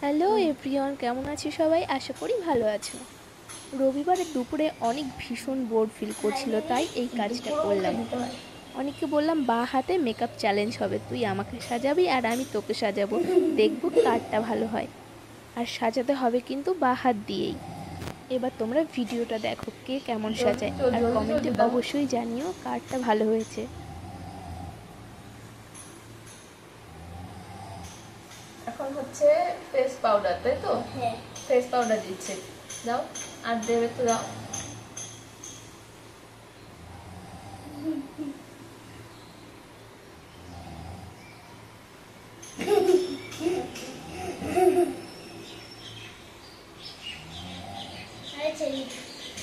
Hello everyone, কেমন আছি সবাই? আশা করি ভালো আছো। রবিবারের দুপুরে অনেক ভীষণ বোর ফিল করছিল, তাই এই কাজটা করলাম। অনেককে বললাম বাঁ হাতে মেকআপ চ্যালেঞ্জ হবে, তুই আমাকে সাজাবি আর আমি তোকে সাজাবো, দেখবো কারটা ভালো হয়। আর সাজাতে হবে কিন্তু বাঁ হাত দিয়েই। এবার তোমরা ভিডিওটা দেখো কে কেমন সাজায়, আর কমেন্টে অবশ্যই জানিও কারটা ভালো হয়েছে। এখন হচ্ছে ফেস পাউডার, তাই তো? হ্যাঁ, ফেস পাউডার দিচ্ছে, দাও। আর দেবে তো, দাও।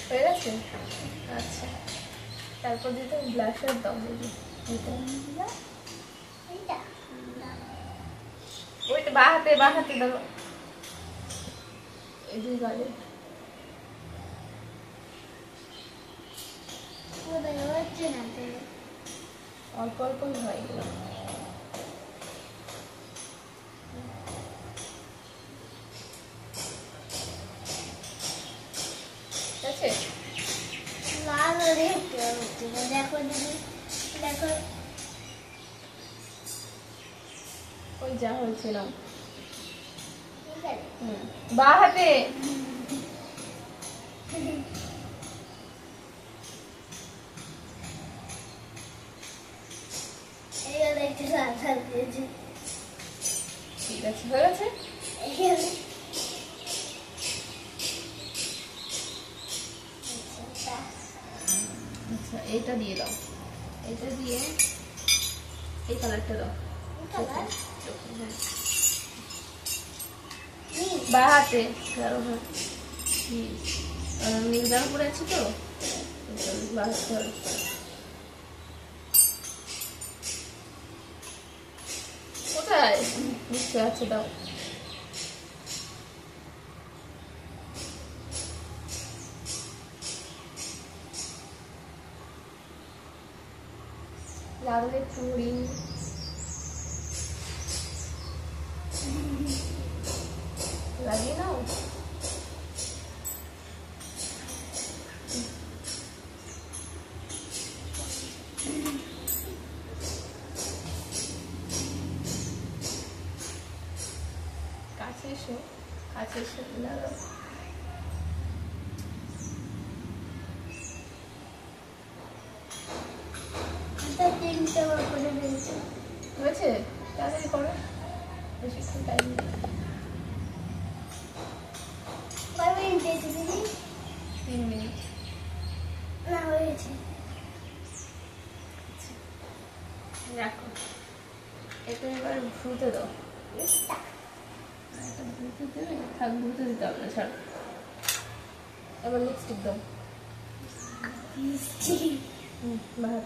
হয়ে গেছে? আচ্ছা, তারপর দিতে ব্লাশার দাও, দেখি ওইটা বাঁ হাতে দাও, এই দুই গালে। অল্প অল্পই হয় এগুলো। ঠিক আছে? দেখো দিদি, দেখো ওই যা হয়েছে না, ঠিক আছে। বাঁ হাতে। ঠিক আছে, হয়ে গেছে। আচ্ছা, এইটা দিয়ে দাও, এটা দিয়ে এই কালারটা দাও। বাঁ হাতে নীল রং করে আছি তো, বাঁ হাতে। কোথায় নিশ্চয় আছে, দাও। লাগলে চুড়ি লাগিয়ে নাও। কাছে এসো, কাছে এসে লাগাও। হয়েছে? তাড়াতাড়ি করো, বেশিক্ষণ টাইম নেই। 3 মিনিট না হয়েছে। রাখো। এটা এবার ভ্রুতে দাও। এটা ভ্রুতে দেবে? থাক, ভ্রুতে দিতে হবে না, ছাড়ো। এবার লিপস্টিক দাও। বাহার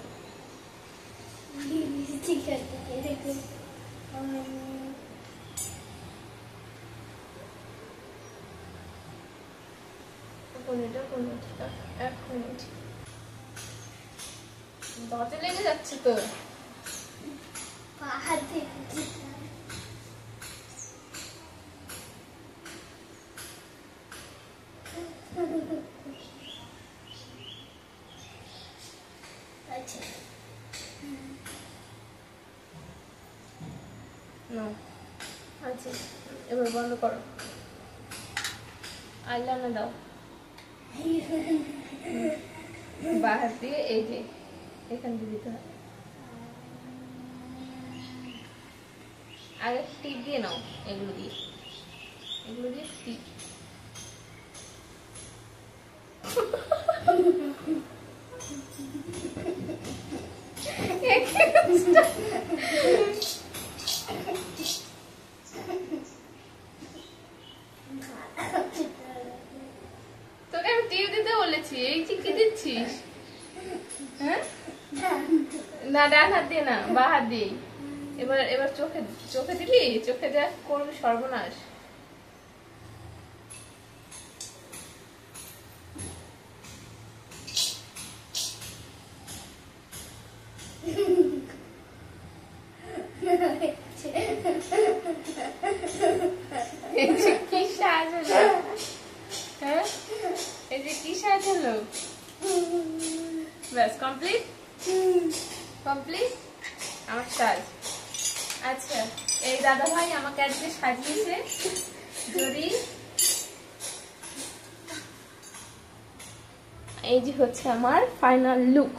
ঠিক আছে, দেখো কোন মিনিট, 1 মিনিট। দাঁতে লেগে যাচ্ছে তো। হাতে আচ্ছা, আচ্ছা, এবার বন্ধ করো। আইলাইনার দাও। বাহার দিয়ে এই যে এখান দিয়ে দিতে হবে। আগে টিপ দিয়ে নাও, এগুলো দিয়ে টিপ। তোকে আমি টিপ দিতে বলেছি, এই যে কি দিচ্ছিস? হ্যাঁ, না ডান হাত দিয়ে না, বাঁ হাত দিয়ে। এবার চোখে দিবি, চোখে যা করবি সর্বনাশ। এই যে কি সাজ হলো, হ্যাঁ এই যে কি সাজ হলো, ব্যাস কমপ্লিট কমপ্লিট আমার সাজ। আচ্ছা এই দাদা ভাই আমাকে আজকে সাজিয়েছে, যদি এই যে হচ্ছে আমার ফাইনাল লুক।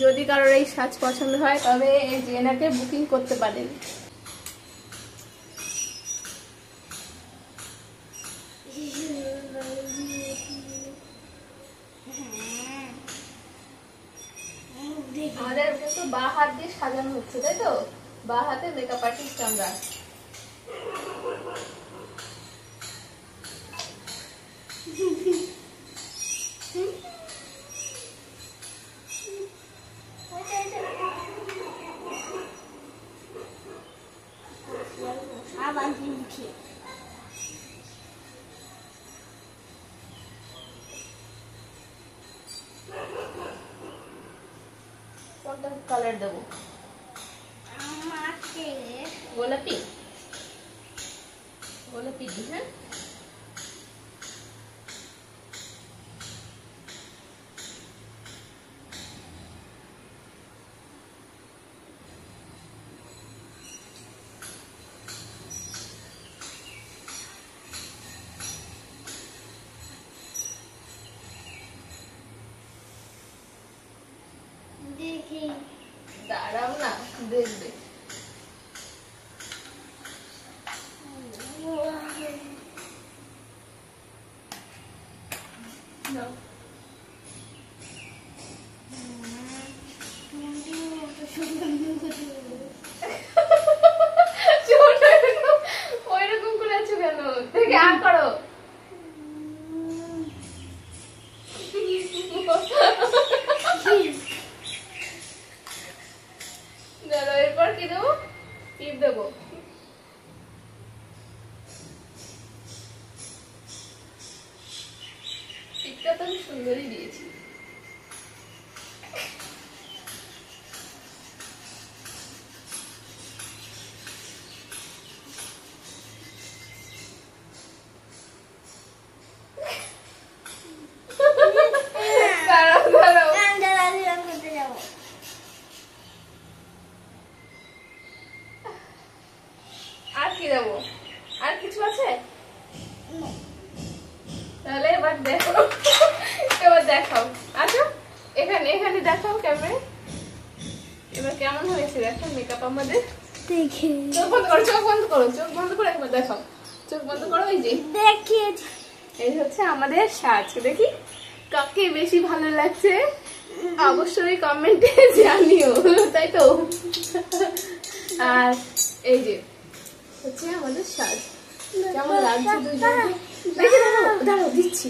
যদি কারোর এই সাজ পছন্দ হয় তবে এই যে এনাকে বুকিং করতে পারেন। আমাদের কিন্তু বা হাত দিয়ে সাজানো হচ্ছে, তাই তো? বা হাতে মেকআপ আর্টিস্ট আমরা। আবার উঠি কোনটা কালার দেবো? আমাকে গোলাপি, গোলাপি দিই, হ্যাঁ দেখি দাঁড়াও না, দেখবে। নাও। ওইরকম করে আছো কেন? দেখে আ করো। দাঁড়াও, এরপর কি দেবো? টিপ দেবো। টিপটা তো আমি সুন্দরই দিয়েছি। দাঁড়াও দাঁড়াও, আমি করতে যাবো। আর কি দেবো? আর কিছু আছে? তাহলে এবার দেখো, এবার দেখাও। আচ্ছা এখানে এখানে দেখাও ক্যামেরা। এবার কেমন হয়েছে দেখো মেকআপ আমাদের। দেখি চোখ বন্ধ করো, চোখ বন্ধ করো, চোখ বন্ধ করে একবার দেখাও। চোখ বন্ধ করো। এই যে দেখি এই হচ্ছে আমাদের সাজ। দেখি কাকে বেশি ভালো লাগছে অবশ্যই কমেন্টে জানিও, তাই তো? আর এই যে হচ্ছে আমাদের সাজ। কেমন লাগছে দুজনকে? দেখি দাঁড়াও দাঁড়াও দিচ্ছি।